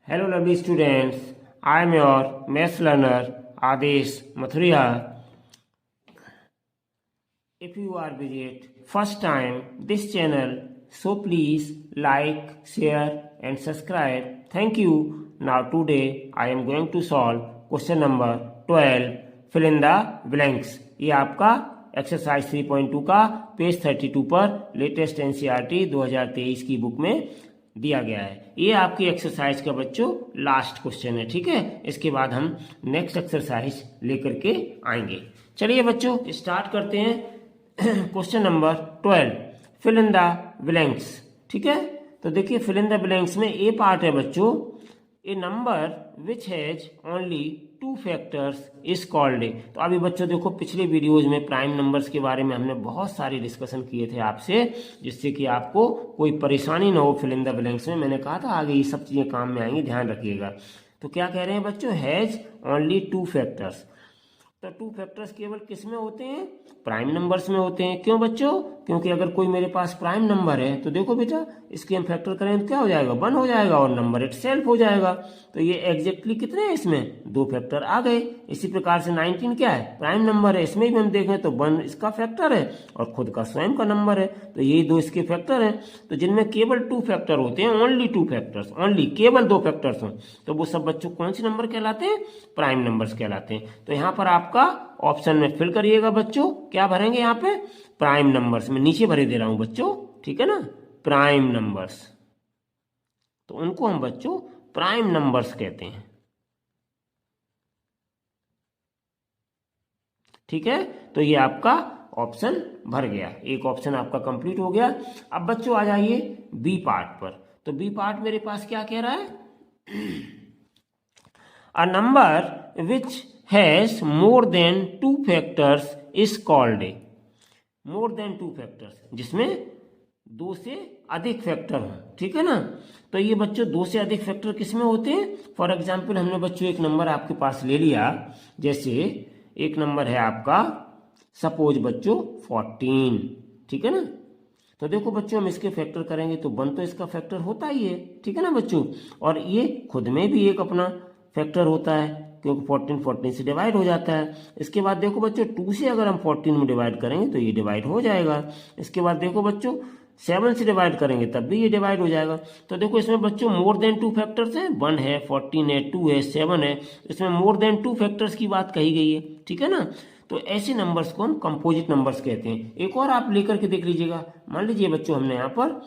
Hello, lovely students. I am your maths learner Adesh Mathuria. If you are visit first time this channel, so please like, share, and subscribe. Thank you. Now today I am going to solve question number 12. Fill in the blanks. ये आपका exercise 3.2 का page 32 पर latest NCERT 2023 की book में दिया गया है। ये आपकी एक्सरसाइज का बच्चों लास्ट क्वेश्चन है, ठीक है। इसके बाद हम नेक्स्ट एक्सरसाइज लेकर के आएंगे। चलिए बच्चों स्टार्ट करते हैं। Question number 12, fill in the blanks, ठीक है। तो देखिए फिल इन द ब्लैंक्स में ए पार्ट है बच्चों, a number which has only 2 factors is called a. तो अभी बच्चों देखो पिछले वीडियोज में प्राइम नंबर्स के बारे में हमने बहुत सारी डिस्कशन किए थे आपसे, जिससे कि आपको कोई परेशानी ना हो फिल इन द ब्लैंक्स में। मैंने कहा था आगे ये सब चीजें काम में आएंगी, ध्यान रखिएगा। तो क्या कह रहे हैं बच्चों, हैज ओनली 2 फैक्टर्स। तो 2 फैक्टर्स केवल किस में होते हैं, प्राइम नंबर्स में होते हैं। क्यों बच्चों, क्योंकि अगर कोई मेरे पास प्राइम नंबर है तो देखो बेटा इसके हम फैक्टर करें तो क्या हो जाएगा, 1 हो जाएगा और नंबर इट सेल्फ हो जाएगा। तो ये एग्जैक्टली कितने हैं, इसमें 2 फैक्टर आ गए। इसी प्रकार से 19 क्या है, प्राइम नंबर है, इसमें भी हम देखें तो 1 इसका फैक्टर है और खुद का स्वयं का नंबर है, तो यही 2 इसके फैक्टर हैं। तो जिनमें केवल 2 फैक्टर होते हैं, ओनली 2 फैक्टर्स, ओनली केवल 2 फैक्टर्स हों, तो वो सब बच्चों कौन से नंबर कहलाते हैं, प्राइम नंबर्स कहलाते हैं। तो यहाँ पर आपका ऑप्शन में फिल करिएगा बच्चों, क्या भरेंगे यहाँ पे, प्राइम नंबर्स में नीचे भरे दे रहा हूं बच्चों, ठीक है ना, प्राइम नंबर्स। तो उनको हम बच्चों प्राइम नंबर्स कहते हैं, ठीक है। तो ये आपका ऑप्शन भर गया, एक ऑप्शन आपका कंप्लीट हो गया। अब बच्चों आ जाइए बी पार्ट पर। तो बी पार्ट मेरे पास क्या कह रहा है, a number which has more than 2 factors is called A. More than 2 factors, जिसमें 2 से अधिक फैक्टर हो, ठीक है ना। तो ये बच्चों 2 से अधिक फैक्टर किसमें होते हैं, फॉर एग्जाम्पल हमने बच्चों एक नंबर आपके पास ले लिया, जैसे एक नंबर है आपका सपोज बच्चों 14, ठीक है ना। तो देखो बच्चों हम इसके फैक्टर करेंगे तो 1 तो इसका फैक्टर होता ही है, ठीक है ना बच्चों, और ये खुद में भी एक अपना फैक्टर होता है, क्योंकि 14 से डिवाइड हो जाता है। इसके बाद देखो बच्चों 2 से अगर हम 14 में डिवाइड करेंगे तो ये डिवाइड हो जाएगा। इसके बाद देखो बच्चों 7 से डिवाइड करेंगे तब भी ये डिवाइड हो जाएगा। तो देखो इसमें बच्चों मोर देन 2 फैक्टर्स हैं, 1 है, 14 है, 2 है, 7 है। इसमें मोर देन 2 फैक्टर्स की बात कही गई है, ठीक है ना। तो ऐसे नंबर्स को हम कंपोजिट नंबर्स कहते हैं। एक और आप लेकर के देख लीजिएगा, मान लीजिए बच्चों हमने यहाँ पर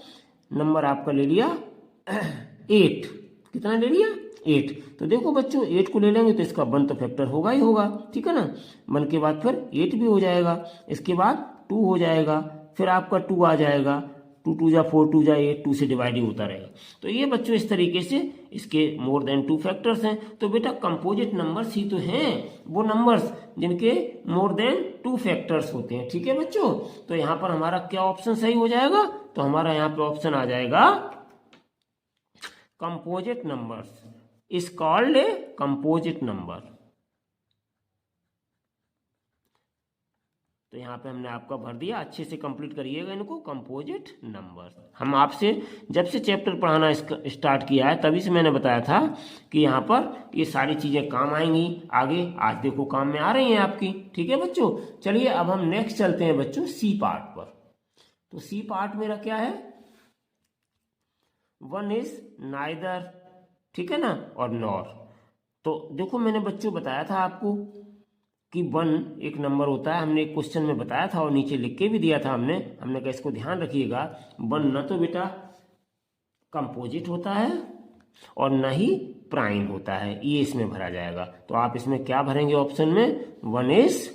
नंबर आपका ले लिया 8, कितना ले लिया 8। तो देखो बच्चों 8 को ले लेंगे तो इसका 1 तो फैक्टर होगा ही होगा, ठीक है ना। 1 के बाद फिर 8 भी हो जाएगा, इसके बाद 2 हो जाएगा, फिर आपका 2 आ जाएगा, 2 2 जा 4, 2 जा 8, 2 से डिवाइड ही होता रहेगा। तो ये बच्चों इस तरीके से इसके मोर देन 2 फैक्टर्स हैं। तो बेटा कंपोजिट नंबर्स ही तो हैं वो नंबर्स जिनके मोर देन 2 फैक्टर्स होते हैं, ठीक है बच्चों। तो यहाँ पर हमारा क्या ऑप्शन सही हो जाएगा, तो हमारा यहाँ पे ऑप्शन आ जाएगा composite numbers is called a composite number. तो यहाँ पे हमने आपका भर दिया, अच्छे से कंप्लीट करिएगा इनको, कंपोजिट नंबर। हम आपसे जब से चैप्टर पढ़ाना स्टार्ट किया है तभी से मैंने बताया था कि यहाँ पर ये सारी चीजें काम आएंगी आगे, आज देखो काम में आ रही हैं आपकी, ठीक है बच्चों। चलिए अब हम नेक्स्ट चलते हैं बच्चों सी पार्ट पर। तो सी पार्ट मेरा क्या है, 1 इज नाइदर, ठीक है ना, और नॉर। तो देखो मैंने बच्चों बताया था आपको कि 1 एक नंबर होता है, हमने एक क्वेश्चन में बताया था और नीचे लिख के भी दिया था हमने कहा इसको ध्यान रखिएगा, 1 न तो बेटा कंपोजिट होता है और न ही प्राइम होता है, ये इसमें भरा जाएगा। तो आप इसमें क्या भरेंगे ऑप्शन में, 1 इज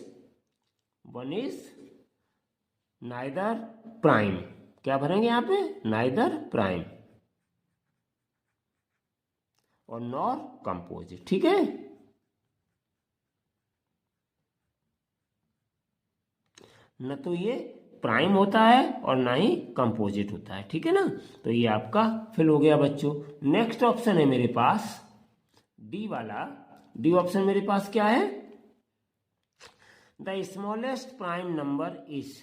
नाइदर प्राइम, क्या भरेंगे यहाँ पे, नाइदर प्राइम और नॉर कंपोजिट, ठीक है। न तो ये प्राइम होता है और ना ही कंपोजिट होता है, ठीक है ना। तो ये आपका फिल हो गया बच्चों। नेक्स्ट ऑप्शन है मेरे पास डी वाला। डी ऑप्शन मेरे पास क्या है, the smallest prime number is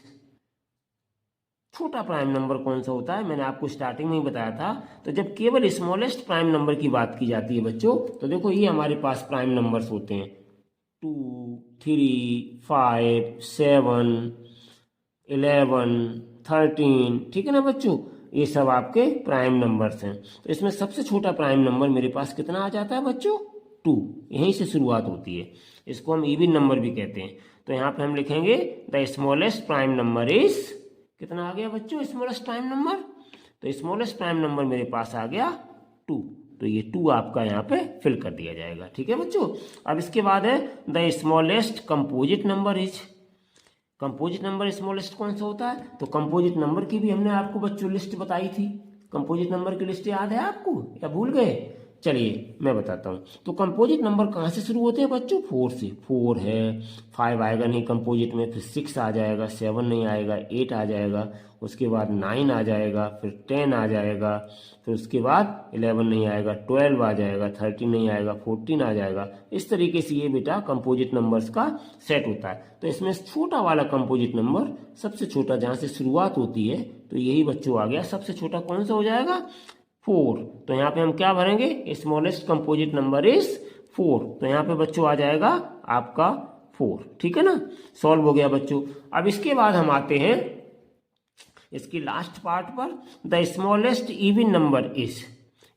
छोटा प्राइम नंबर कौन सा होता है, मैंने आपको स्टार्टिंग में ही बताया था। तो जब केवल स्मॉलेस्ट प्राइम नंबर की बात की जाती है बच्चों, तो देखो ये हमारे पास प्राइम नंबर्स होते हैं 2, 3, 5, 7, 11, 13, ठीक है ना बच्चों, ये सब आपके प्राइम नंबर्स हैं। तो इसमें सबसे छोटा प्राइम नंबर मेरे पास कितना आ जाता है बच्चों, 2, यहीं से शुरुआत होती है। इसको हम इवन नंबर भी कहते हैं। तो यहाँ पे हम लिखेंगे the smallest prime number is, कितना आ गया बच्चों स्मॉलेस्ट प्राइम नंबर, तो स्मॉलेस्ट प्राइम नंबर मेरे पास आ गया 2, तो ये 2 आपका यहाँ पे फिल कर दिया जाएगा, ठीक है बच्चों। अब इसके बाद है the smallest composite number is, composite number smallest कौन सा होता है, तो कंपोजिट नंबर की भी हमने आपको बच्चों लिस्ट बताई थी। कंपोजिट नंबर की लिस्ट याद है आपको या भूल गए, चलिए मैं बताता हूँ। तो कंपोजिट नंबर कहाँ से शुरू होते हैं बच्चों, 4 से, 4 है, 5 आएगा नहीं कंपोजिट में, फिर 6 आ जाएगा, 7 नहीं आएगा, 8 आ जाएगा, उसके बाद 9 आ जाएगा, फिर 10 आ जाएगा, फिर उसके बाद 11 नहीं आएगा, 12 आ जाएगा, 13 नहीं आएगा, 14 आ जाएगा। इस तरीके से ये बेटा कंपोजिट नंबर्स का सेट होता है। तो इसमें छोटा वाला कंपोजिट नंबर, सबसे छोटा जहाँ से शुरुआत होती है, तो यही बच्चों आ गया। सबसे छोटा कौन सा हो जाएगा, 4। तो यहाँ पे हम क्या भरेंगे, स्मॉलेस्ट कंपोजिट नंबर इज 4, तो यहाँ पे बच्चों आ जाएगा आपका 4, ठीक है ना, सॉल्व हो गया बच्चों। अब इसके बाद हम आते हैं इसकी लास्ट पार्ट पर, the smallest even number is,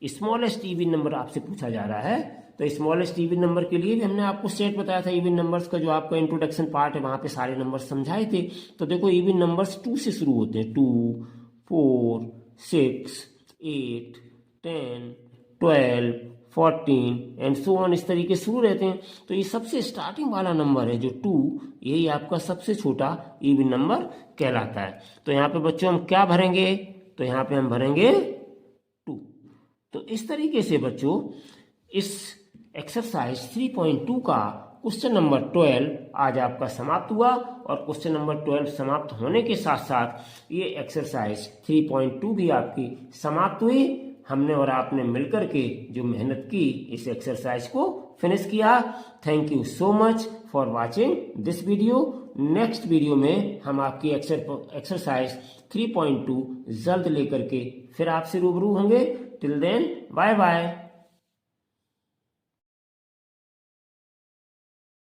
smallest even number आपसे पूछा जा रहा है। तो स्मॉलेस्ट इवन नंबर के लिए भी हमने आपको सेट बताया था इवन नंबर्स का, जो आपका इंट्रोडक्शन पार्ट है वहां पे सारे नंबर समझाए थे। तो देखो इवन नंबर्स 2 से शुरू होते हैं, 2, 4, 6, 8, 10, 12, 14 एंड सो ऑन, इस तरीके से शुरू रहते हैं। तो ये सबसे स्टार्टिंग वाला नंबर है जो 2, यही आपका सबसे छोटा इवन नंबर कहलाता है। तो यहाँ पे बच्चों हम क्या भरेंगे, तो यहाँ पे हम भरेंगे 2। तो इस तरीके से बच्चों इस एक्सरसाइज 3.2 का क्वेश्चन नंबर 12 आज आपका समाप्त हुआ। और क्वेश्चन नंबर 12 समाप्त होने के साथ साथ ये एक्सरसाइज 3.2 भी आपकी समाप्त हुई। हमने और आपने मिलकर के जो मेहनत की इस एक्सरसाइज को फिनिश किया। Thank you so much for watching this video. Next video में हम आपकी एक्सरसाइज 3.2 जल्द लेकर के फिर आपसे रूबरू होंगे। Till then bye bye.